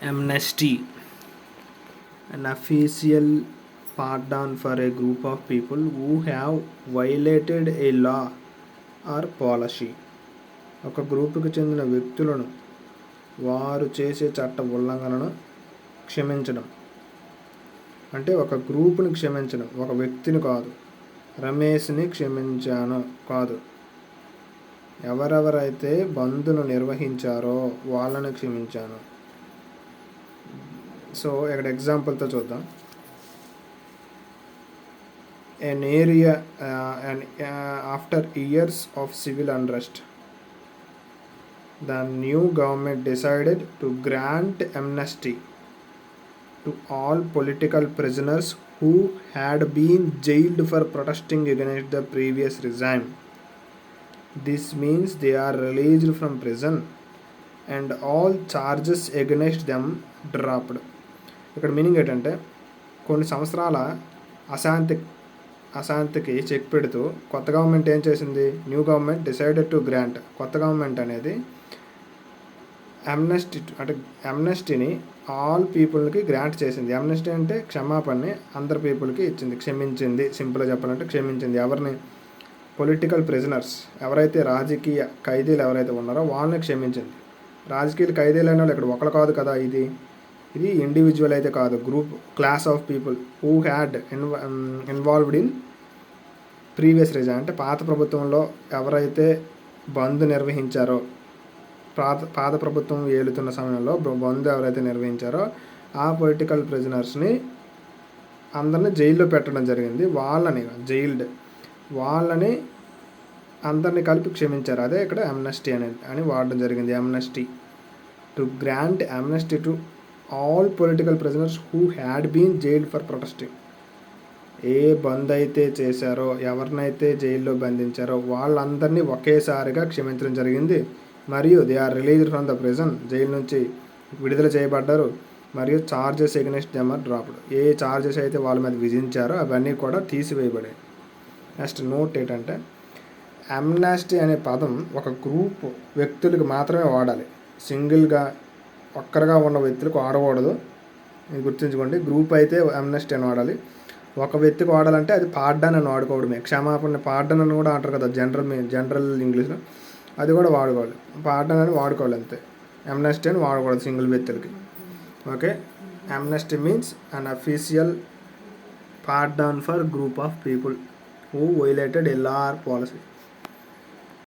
Amnesty, an official pardon for a group of people who have violated a law or policy. ఒక గ్రూపుకి చెందిన వ్యక్తులను వారు చేసే చట్ట ఉల్లంఘనను క్షమించడం. అంటే ఒక గ్రూపుని క్షమించడం, ఒక వ్యక్తిని కాదు. రమేష్ని క్షమించాను కాదు, ఎవరెవరైతే బంద్ను నిర్వహించారో వాళ్ళని క్షమించాను. సో ఇక్కడ ఎగ్జాంపుల్తో చూద్దాం. An area after years of civil unrest, the new government decided to grant amnesty to all political prisoners who had been jailed for protesting against the previous regime. This means they are released from prison and all charges against them dropped. ఇక్కడ meaning ఏంటంటే, కొన్ని సంవత్సరాల అశాంతికి check పెడుతూ కొత్త government ఏం చేసింది, new government decided to grant, కొత్త గవర్నమెంట్ అనేది అమ్నెస్టీని ఆల్ పీపుల్కి గ్రాంట్ చేసింది. అమ్నెస్టీ అంటే క్షమాపణని అందరి పీపుల్కి ఇచ్చింది, క్షమించింది. సింపుల్గా చెప్పాలంటే క్షమించింది. ఎవరిని? పొలిటికల్ ప్రిజనర్స్, ఎవరైతే రాజకీయ ఖైదీలు ఎవరైతే ఉన్నారో వాళ్ళని క్షమించింది. రాజకీయ ఖైదీలు అయిన వాళ్ళు ఇక్కడ ఒకరు కాదు కదా, ఇది ఇండివిజువల్ అయితే కాదు, group, class of people who had involved in previous regime. అంటే పాత ప్రభుత్వంలో ఎవరైతే బంద్ నిర్వహించారో, పాత ప్రభుత్వం ఏలుతున్న సమయంలో బంద్ ఎవరైతే నిర్వహించారో ఆ పొలిటికల్ ప్రిజనర్స్ని అందరినీ జైల్లో పెట్టడం జరిగింది. వాళ్ళని అందరినీ కలిపి క్షమించారు. అదే ఇక్కడ అమ్నెస్టీ అని వాడడం జరిగింది. Amnesty, to grant amnesty to all political prisoners who had been jailed for protesting. ఏ బంద్ అయితే చేశారో, ఎవరినైతే జైల్లో బంధించారో వాళ్ళందరినీ ఒకేసారిగా క్షమించడం జరిగింది. మరియు they are released from the prison, జైలు నుంచి విడుదల చేయబడ్డారు. మరియు charges against them are dropped, ఏ చార్జెస్ అయితే వాళ్ళ మీద విధించారో అవన్నీ కూడా తీసివేయబడాయి. నెక్స్ట్ నోట్ ఏంటంటే, అమ్నెస్టీ అనే పదం ఒక గ్రూప్ వ్యక్తులకు మాత్రమే వాడాలి, సింగిల్గా ఒక్కరుగా ఉన్న వ్యక్తులకు వాడకూడదు. ఇది గుర్తుంచుకోండి. గ్రూప్ అయితే అమ్నెస్టీ అని వాడాలి. ఒక వ్యక్తికి వాడాలంటే అది పార్డన్ అని వాడుకోవడమే. క్షమాపణ పార్డన్ అని కూడా అంటారు కదా జనరల్ ఇంగ్లీష్లో, అది కూడా వాడుకోవాలి. పార్డన్ అని వాడుకోవాలి అంతే, అమ్నెస్టీ అని వాడకూడదు సింగిల్ వ్యక్తులకి. Okay, Amnesty means an official pardon for group of people who violated a law or policy.